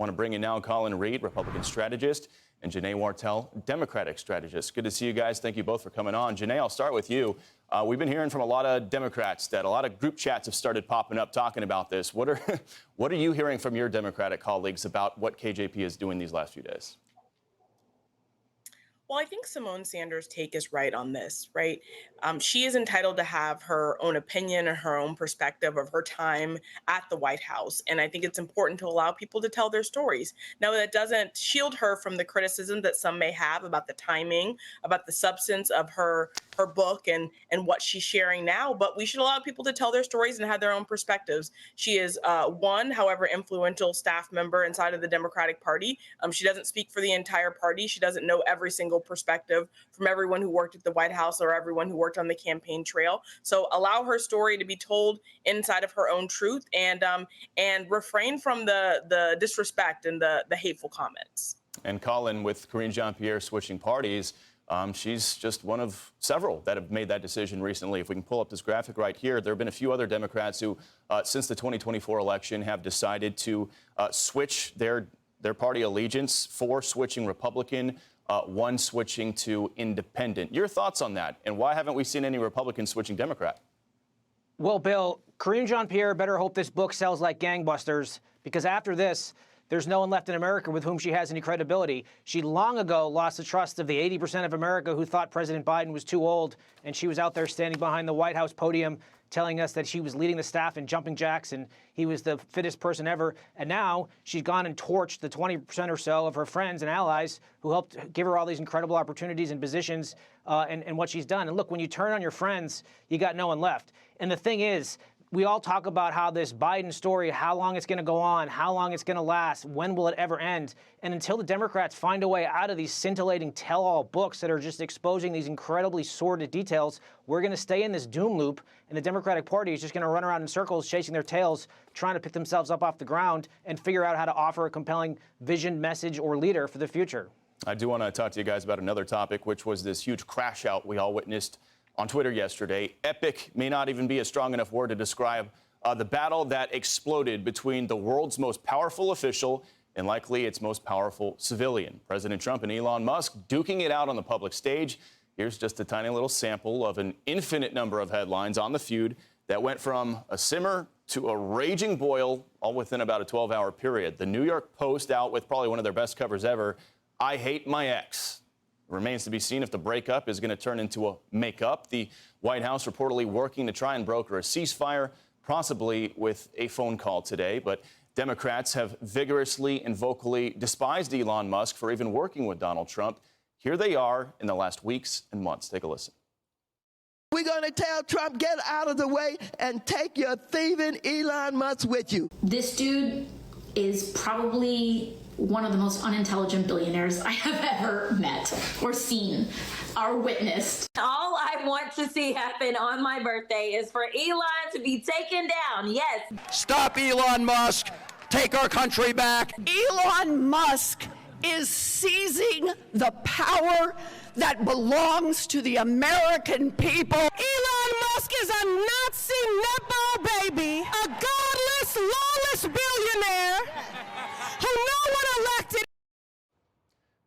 Want to bring in now Colin Reed, Republican strategist, and Janae Wartell, Democratic strategist. Good to see you guys. Thank you both for coming on. Janae, I'll start with you. We've been hearing from a lot of Democrats that a lot of group chats have started popping up talking about this. What are you hearing from your Democratic colleagues about what KJP is doing these last few days? Well, I think Simone Sanders' take is right on this, right? She is entitled to have her own opinion and her own perspective of her time at the White House. And I think it's important to allow people to tell their stories. Now, that doesn't shield her from the criticism that some may have about the timing, about the substance of her book and what she's sharing now, but we should allow people to tell their stories and have their own perspectives. She is one, however, influential staff member inside of the Democratic Party. She doesn't speak for the entire party. She doesn't know every single perspective from everyone who worked at the White House or everyone who worked on the campaign trail. So allow her story to be told inside of her own truth, and refrain from the disrespect and the hateful comments. And Colin, with Karine Jean-Pierre switching parties, she's just one of several that have made that decision recently. If we can pull up this graphic right here, there have been a few other Democrats who, since the 2024 election, have decided to switch their party allegiance, 4 switching Republican, 1 switching to independent. Your thoughts on that, and why haven't we seen any Republicans switching Democrat? Well, Bill, Karine Jean-Pierre better hope this book sells like gangbusters, because after this, there's no one left in America with whom she has any credibility. She long ago lost the trust of the 80% of America who thought President Biden was too old, and she was out there standing behind the White House podium telling us that she was leading the staff in jumping jacks and he was the fittest person ever. And now she's gone and torched the 20% or so of her friends and allies who helped give her all these incredible opportunities and positions and what she's done. And look, when you turn on your friends, you got no one left. And the thing is, we all talk about how this Biden story, how long it's going to go on, how long it's going to last, when will it ever end? And until the Democrats find a way out of these scintillating tell-all books that are just exposing these incredibly sordid details, we're going to stay in this doom loop, and the Democratic Party is just going to run around in circles, chasing their tails, trying to pick themselves up off the ground and figure out how to offer a compelling vision, message, or leader for the future. I do want to talk to you guys about another topic, which was this huge crash out we all witnessed on Twitter yesterday. Epic may not even be a strong enough word to describe the battle that exploded between the world's most powerful official and likely its most powerful civilian, President Trump and Elon Musk, duking it out on the public stage. Here's just a tiny little sample of an infinite number of headlines on the feud that went from a simmer to a raging boil, all within about a 12-hour period. The New York Post out with probably one of their best covers ever, "I hate my ex." Remains to be seen if the breakup is going to turn into a make-up. The White House reportedly working to try and broker a ceasefire, possibly with a phone call today. But Democrats have vigorously and vocally despised Elon Musk for even working with Donald Trump. Here they are in the last weeks and months. Take a listen. We're going to tell Trump, get out of the way and take your thieving Elon Musk with you. This dude is probably one of the most unintelligent billionaires I have ever met or seen or witnessed. All I want to see happen on my birthday is for Elon to be taken down. Yes. Stop Elon Musk. Take our country back. Elon Musk is seizing the power that belongs to the American people. Elon Musk is a Nazi nepo baby, a godless, lawless billionaire who no one elected.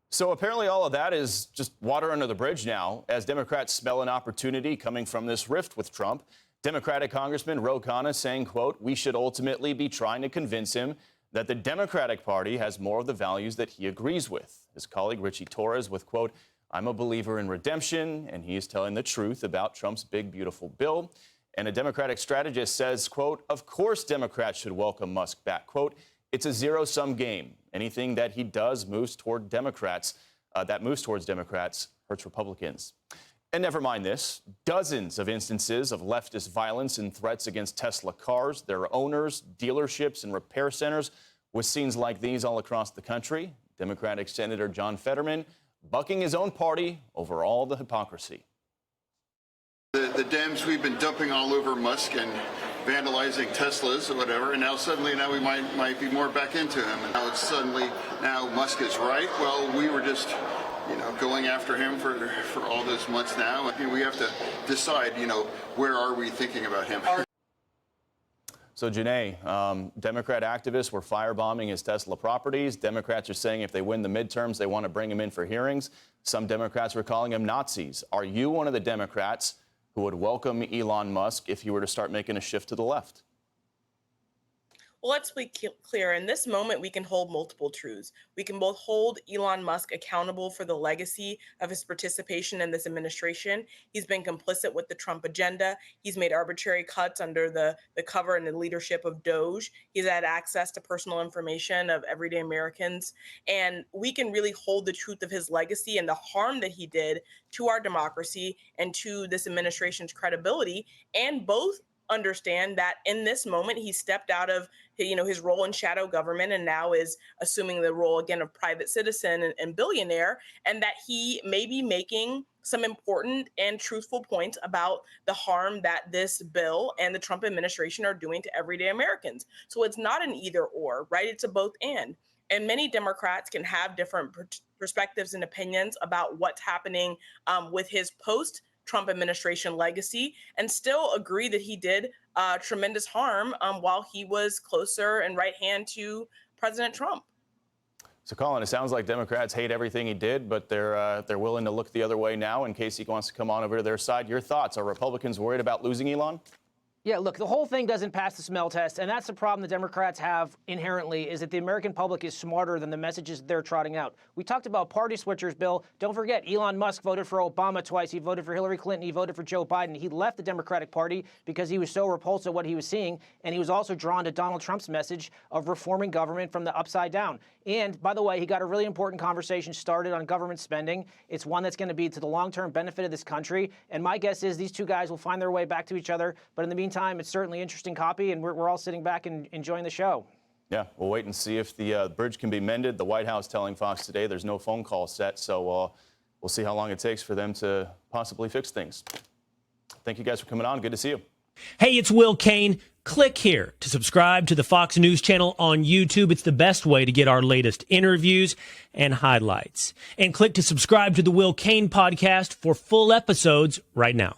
So apparently all of that is just water under the bridge now, as Democrats smell an opportunity coming from this rift with Trump. Democratic Congressman Ro Khanna saying, quote, "We should ultimately be trying to convince him that the Democratic Party has more of the values that he agrees with." His colleague Richie Torres with, quote, "I'm a believer in redemption," and he is telling the truth about Trump's big, beautiful bill. And a Democratic strategist says, quote, "Of course Democrats should welcome Musk back," quote, "It's a zero-sum game. Anything that he does moves toward Democrats, hurts Republicans." And never mind this, dozens of instances of leftist violence and threats against Tesla cars, their owners, dealerships, and repair centers, with scenes like these all across the country. Democratic Senator John Fetterman bucking his own party over all the hypocrisy. The Dems, we've been dumping all over Musk and vandalizing Teslas or whatever, and now suddenly we might be more back into him. And now it's suddenly, now Musk is right. Well, we were just, going after him for all those months now. We have to decide, where are we thinking about him? So, Janae, Democrat activists were firebombing his Tesla properties. Democrats are saying if they win the midterms, they want to bring him in for hearings. Some Democrats were calling him Nazis. Are you one of the Democrats who would welcome Elon Musk if he were to start making a shift to the left? Well, let's be clear. In this moment, we can hold multiple truths. We can both hold Elon Musk accountable for the legacy of his participation in this administration. He's been complicit with the Trump agenda. He's made arbitrary cuts under the cover and the leadership of Doge. He's had access to personal information of everyday Americans. And we can really hold the truth of his legacy and the harm that he did to our democracy and to this administration's credibility, and both understand that in this moment he stepped out of his role in shadow government and now is assuming the role again of private citizen and billionaire, and that he may be making some important and truthful points about the harm that this bill and the Trump administration are doing to everyday Americans. So it's not an either or, right? It's a both and many Democrats can have different perspectives and opinions about what's happening with his post-Trump administration legacy and still agree that he did tremendous harm while he was closer and right hand to President Trump. So, Colin, it sounds like Democrats hate everything he did, but they're willing to look the other way now in case he wants to come on over to their side. Your thoughts? Are Republicans worried about losing Elon? Yeah, look, the whole thing doesn't pass the smell test, and that's the problem the Democrats have inherently, is that the American public is smarter than the messages they're trotting out. We talked about party switchers, Bill. Don't forget, Elon Musk voted for Obama twice. He voted for Hillary Clinton. He voted for Joe Biden. He left the Democratic Party because he was so repulsed at what he was seeing, and he was also drawn to Donald Trump's message of reforming government from the upside down. And, by the way, he got a really important conversation started on government spending. It's one that's going to be to the long-term benefit of this country, and my guess is these two guys will find their way back to each other. But in the meantime, it's certainly interesting copy, and we're all sitting back and enjoying the show. Yeah, we'll wait and see if the bridge can be mended. The White House telling Fox today there's no phone call set, so we'll see how long it takes for them to possibly fix things. Thank you guys for coming on. Good to see you. Hey, it's Will Kane. Click here to subscribe to the Fox News channel on YouTube. It's the best way to get our latest interviews and highlights. And click to subscribe to the Will Kane podcast for full episodes right now.